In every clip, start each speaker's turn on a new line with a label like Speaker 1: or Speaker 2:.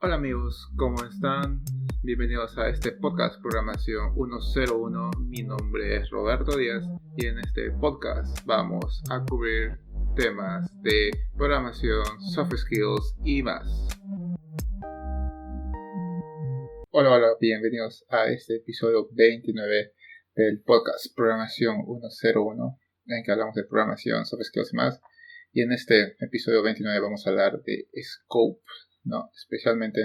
Speaker 1: Hola amigos, ¿cómo están? Bienvenidos a este podcast Programación 101. Mi nombre es Roberto Díaz y en este podcast vamos a cubrir temas de programación, soft skills y más. Hola, bienvenidos a este episodio 29 del podcast Programación 101, en que hablamos de programación, soft skills y más. Y en este episodio 29 vamos a hablar de scope, ¿no? Especialmente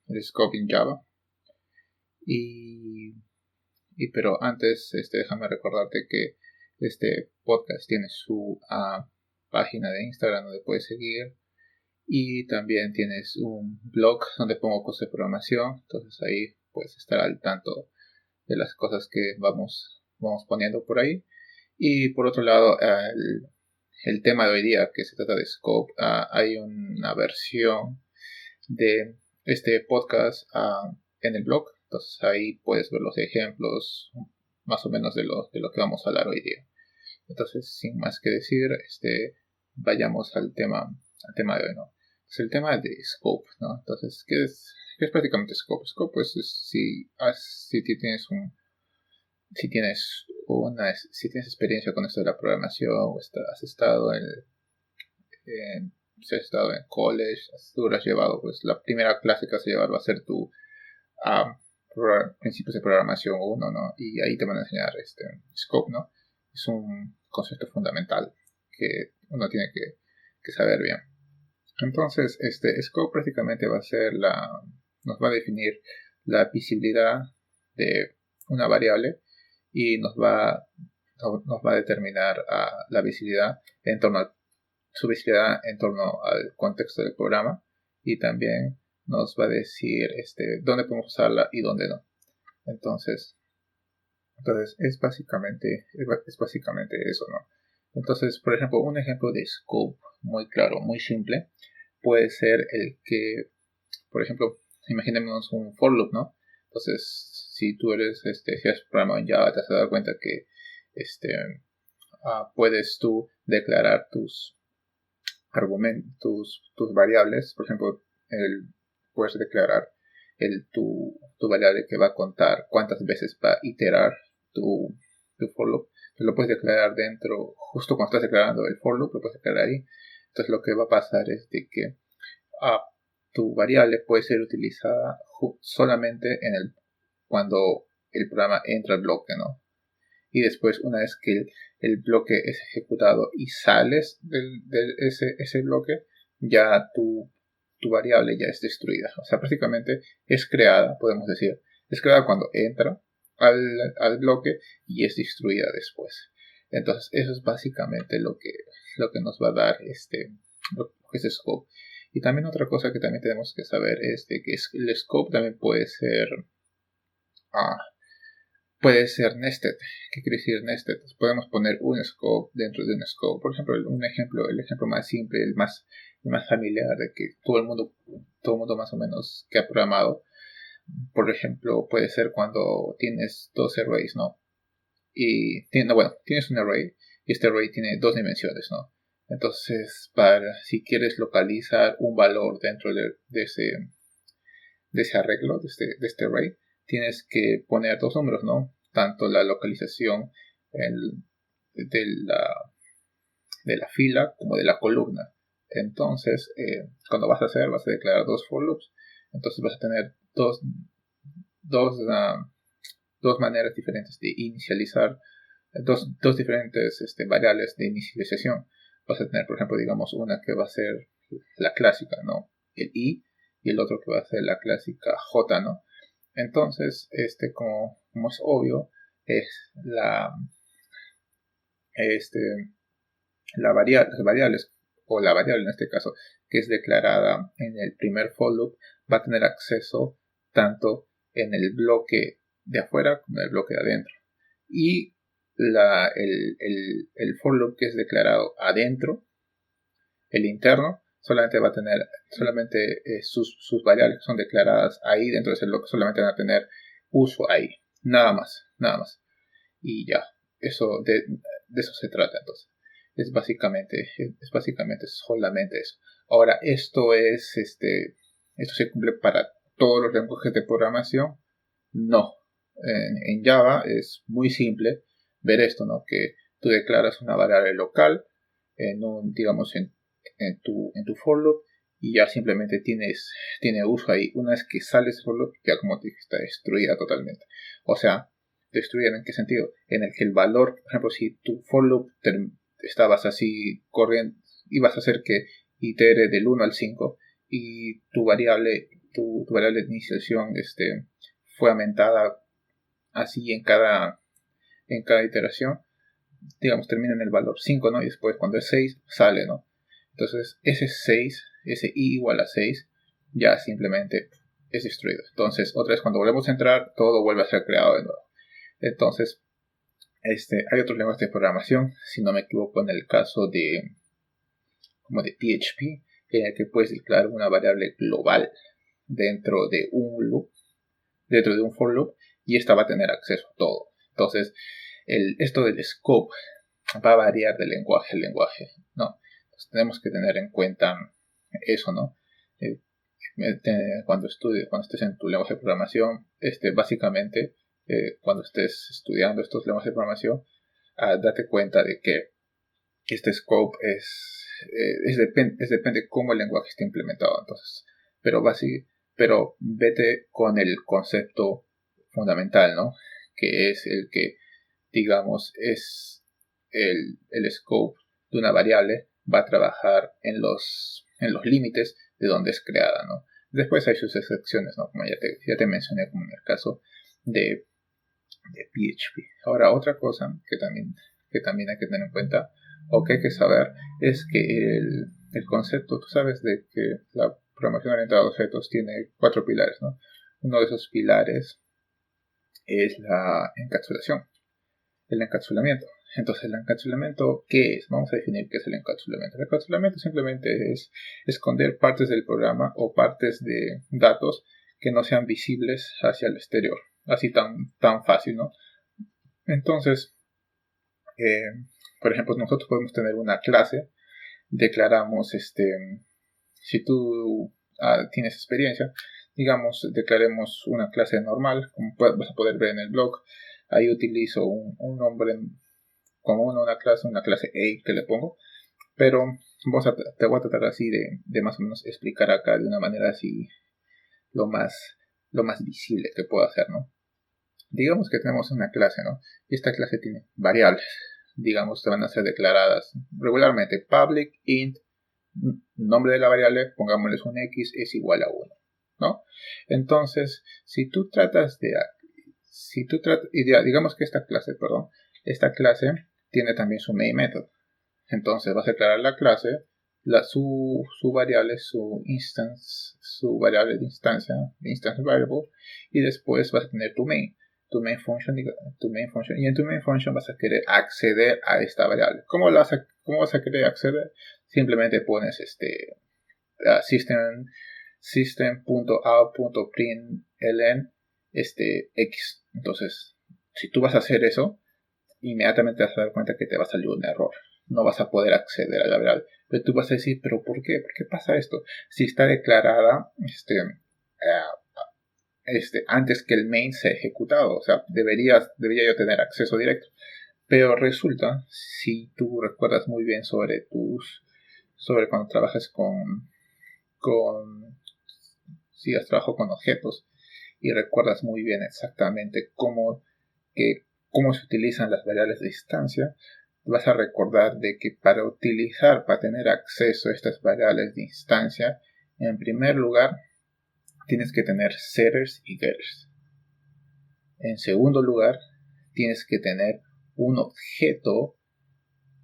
Speaker 1: el scope en Java. Pero antes, déjame recordarte que este podcast tiene su página de Instagram donde puedes seguir. Y también tienes un blog donde pongo cosas de programación. Entonces ahí puedes estar al tanto de las cosas que vamos poniendo por ahí. Y por otro lado, el tema de hoy día, que se trata de scope, hay una versión de este podcast en el blog. Entonces ahí puedes ver los ejemplos más o menos de lo que vamos a hablar hoy día. Entonces, sin más que decir, vayamos al tema de hoy, ¿no? Es el tema de scope, ¿no? Entonces, ¿qué es prácticamente scope? Scope, pues, es si tienes experiencia con esto de la programación, o has estado si has estado en college, tú lo has llevado, pues la primera clase que vas a llevar va a ser tu principios de programación 1, ¿no? Y ahí te van a enseñar scope, ¿no? Es un concepto fundamental que uno tiene que saber bien. Entonces, scope prácticamente nos va a definir la visibilidad de una variable y nos va a determinar la visibilidad su visibilidad en torno al contexto del programa, y también nos va a decir dónde podemos usarla y dónde no. Entonces es básicamente eso, ¿no? Entonces, por ejemplo, un ejemplo de scope muy claro, muy simple, puede ser el que, por ejemplo, imaginemos un for loop, ¿no? Entonces, si tú si has programado en Java, te has dado cuenta que puedes tú declarar tus tus variables. Por ejemplo, puedes declarar tu variable que va a contar cuántas veces va a iterar tu for loop. Entonces lo puedes declarar dentro, justo cuando estás declarando el for loop, lo puedes declarar ahí. Entonces lo que va a pasar es de que tu variable puede ser utilizada solamente cuando el programa entra al bloque, ¿no? Y después, una vez que el bloque es ejecutado y sales de ese bloque, ya tu variable ya es destruida. O sea, prácticamente es creada, podemos decir. Es creada cuando entra al bloque y es destruida después. Entonces, eso es básicamente lo que nos va a dar lo que es scope. Y también otra cosa que también tenemos que saber es de que el scope también puede ser nested. ¿Qué quiere decir nested? Podemos poner un scope dentro de un scope. Por ejemplo, el ejemplo más simple, el más familiar, de que todo el mundo más o menos que ha programado. Por ejemplo, puede ser cuando tienes dos arrays, ¿no? Tienes un array y este array tiene dos dimensiones, ¿no? Entonces, si quieres localizar un valor dentro de ese arreglo, de este array, tienes que poner dos números, ¿no? Tanto la localización de la fila como de la columna. Entonces, cuando vas a declarar dos for loops. Entonces vas a tener dos maneras diferentes de inicializar, dos diferentes variables de inicialización. Vas a tener, por ejemplo, digamos, una que va a ser la clásica, ¿no? El i, y el otro que va a ser la clásica j, ¿no? Entonces, como es obvio, es las variables, o la variable en este caso, que es declarada en el primer for loop, va a tener acceso tanto en el bloque de afuera como en el bloque de adentro. Y el for loop que es declarado adentro, el interno, solamente va a tener sus variables que son declaradas ahí dentro de ese bloque, solamente van a tener uso ahí, nada más. Y ya, de eso se trata. Entonces es básicamente solamente eso. Ahora, esto es ¿Esto se cumple para todos los lenguajes de programación? No. En Java es muy simple ver esto, ¿no? Que tú declaras una variable local digamos en tu for loop, y ya simplemente tiene uso ahí. Una vez que sale ese for loop, ya como te dije, está destruida totalmente. O sea, destruida ¿en qué sentido? En el que el valor, por ejemplo, si tu for loop estabas así corriendo, ibas a hacer que itere del 1 al 5 y tu variable de iniciación fue aumentada así en cada iteración, digamos, termina en el valor 5, ¿no? Y después cuando es 6 sale, ¿no? Entonces ese 6, ese i igual a 6, ya simplemente es destruido. Entonces otra vez cuando volvemos a entrar, todo vuelve a ser creado de nuevo. Entonces, hay otros lenguajes de programación, si no me equivoco, en el caso de PHP, en el que puedes declarar una variable global dentro de un loop, dentro de un for loop, y esta va a tener acceso a todo. Entonces, esto del scope va a variar de lenguaje a lenguaje, ¿no? Entonces, tenemos que tener en cuenta eso, ¿no? Cuando estés en tu lenguaje de programación, básicamente, cuando estés estudiando estos lenguajes de programación, date cuenta de que este scope depende cómo el lenguaje esté implementado. Entonces, pero vete con el concepto fundamental, ¿no? Que es el que, digamos, es el scope de una variable va a trabajar en los límites de donde es creada, ¿no? Después hay sus excepciones, ¿no? Como ya te mencioné, como en el caso de PHP. Ahora, otra cosa que también hay que tener en cuenta o que hay que saber es que el concepto, tú sabes de que la programación orientada a objetos tiene 4 pilares, ¿no? Uno de esos pilares es la encapsulación, el encapsulamiento. Entonces, ¿el encapsulamiento qué es? Vamos a definir qué es el encapsulamiento. El encapsulamiento simplemente es esconder partes del programa o partes de datos que no sean visibles hacia el exterior. Así tan fácil, ¿no? Entonces, por ejemplo, nosotros podemos tener una clase, declaramos, si tú tienes experiencia, digamos, declaremos una clase normal, como vas a poder ver en el blog. Ahí utilizo un nombre común, una clase A que le pongo, pero te voy a tratar así de más o menos explicar acá de una manera así lo más visible que puedo hacer, ¿no? Digamos que tenemos una clase, ¿no? Y esta clase tiene variables. Digamos, que van a ser declaradas regularmente public, int, nombre de la variable, pongámosles un x, es igual a 1, ¿no? Entonces, digamos que esta clase tiene también su main method. Entonces vas a declarar la clase, su variable, su variable de instance variable, y después vas a tener tu main function, y en tu main function vas a querer acceder a esta variable. ¿Cómo vas a querer acceder? Simplemente pones system.out.println x. Entonces, si tú vas a hacer eso, inmediatamente vas a dar cuenta que te va a salir un error. No vas a poder acceder a la variable. Pero tú vas a decir, ¿pero por qué? ¿Por qué pasa esto? Si está declarada antes que el main sea ejecutado. O sea, debería yo tener acceso directo. Pero resulta, si tú recuerdas muy bien sobre cuando trabajas si has trabajado con objetos y recuerdas muy bien exactamente cómo se utilizan las variables de instancia, vas a recordar de que para tener acceso a estas variables de instancia, en primer lugar, tienes que tener setters y getters. En segundo lugar, tienes que tener un objeto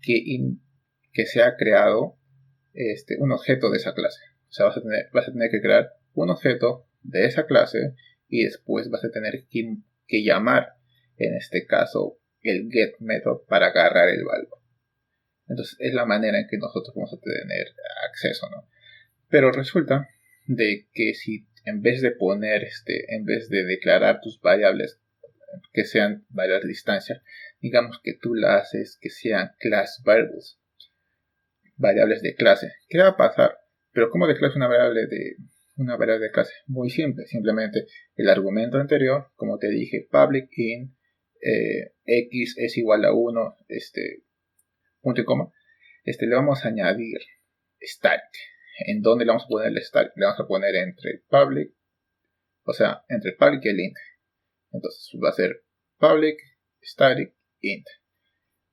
Speaker 1: que sea creado, un objeto de esa clase. O sea, vas a tener que crear un objeto de esa clase y después vas a tener que llamar, en este caso, el get method para agarrar el valor. Entonces, es la manera en que nosotros vamos a tener acceso, ¿no? Pero resulta de que si en vez de declarar tus variables que sean variables de distancia, digamos que tú las haces que sean class variables de clase, ¿qué va a pasar? Pero ¿cómo declaras una variable una variable de clase muy simple. Simplemente el argumento anterior, como te dije, public int x es igual a 1, punto y coma, le vamos a añadir static. ¿En dónde le vamos a poner el static? Le vamos a poner entre el public, o sea, entre el public y el int. Entonces va a ser public static int.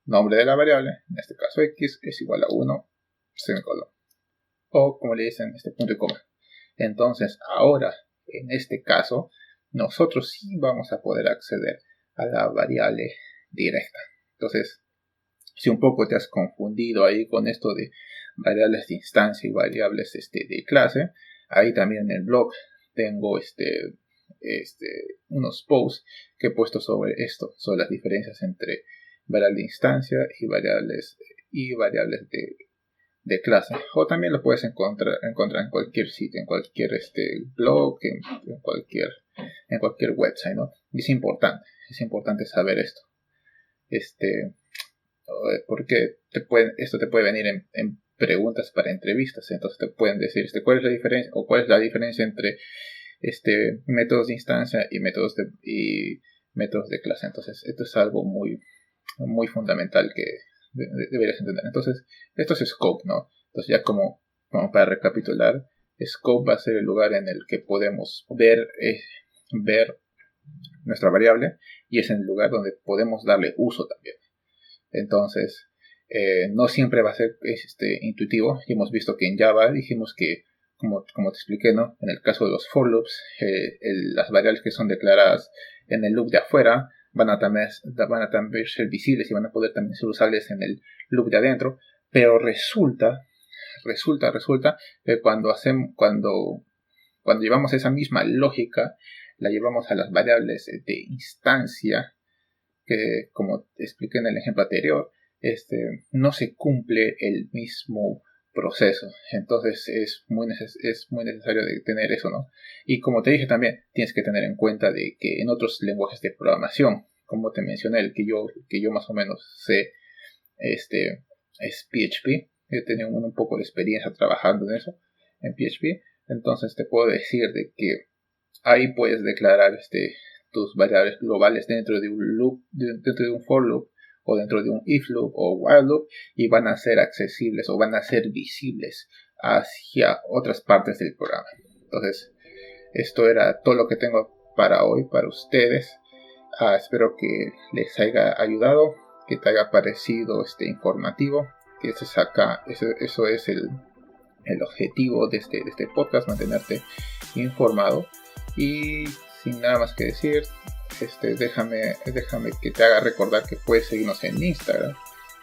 Speaker 1: Nombre de la variable, en este caso x, es igual a 1, semicolon. O como le dicen, punto y coma. Entonces ahora, en este caso, nosotros sí vamos a poder acceder a la variable directa. Entonces, si un poco te has confundido ahí con esto de variables de instancia y variables de clase, ahí también en el blog tengo unos posts que he puesto sobre esto, sobre las diferencias entre variables de instancia y variables de clase. O también lo puedes encontrar en cualquier sitio, en cualquier blog, en cualquier website, ¿no? Y es importante saber esto. Porque esto te puede venir en preguntas para entrevistas. Entonces te pueden decir cuál es la diferencia, o cuál es la diferencia entre métodos de instancia y métodos de clase. Entonces esto es algo muy, muy fundamental que deberías entender. Entonces esto es scope, ¿no? Entonces ya como para recapitular, scope va a ser el lugar en el que podemos ver nuestra variable, y es en el lugar donde podemos darle uso también. Entonces, no siempre va a ser intuitivo. Y hemos visto que en Java dijimos que, como te expliqué, ¿no? En el caso de los for loops, las variables que son declaradas en el loop de afuera van a también ser visibles y van a poder también ser usables en el loop de adentro. Pero resulta que cuando llevamos esa misma lógica, la llevamos a las variables de instancia, que como te expliqué en el ejemplo anterior, no se cumple el mismo proceso. Entonces es muy necesario de tener eso, ¿no? Y como te dije también, tienes que tener en cuenta de que en otros lenguajes de programación, como te mencioné, el que yo más o menos sé, es PHP. He tenido un poco de experiencia trabajando en eso, en PHP. Entonces te puedo decir de que ahí puedes declarar tus variables globales dentro de un loop, dentro de un for loop, o dentro de un if loop o while loop, y van a ser accesibles o van a ser visibles hacia otras partes del programa. Entonces, esto era todo lo que tengo para hoy, para ustedes. Espero que les haya ayudado, que te haya parecido informativo, que eso es el objetivo de este podcast, mantenerte informado. Y sin nada más que decir, déjame que te haga recordar que puedes seguirnos en Instagram,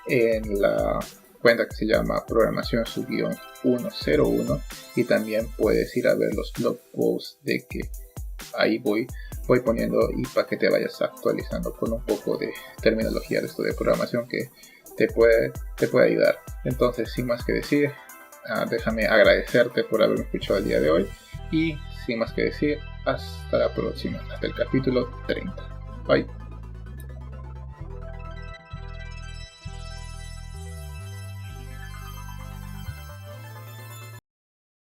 Speaker 1: en la cuenta que se llama programación-101, y también puedes ir a ver los blog posts de que ahí voy poniendo, y para que te vayas actualizando con un poco de terminología de esto de programación que te puede ayudar. Entonces, sin más que decir, déjame agradecerte por haberme escuchado el día de hoy, y sin más que decir, hasta la próxima, hasta el capítulo 30. Bye.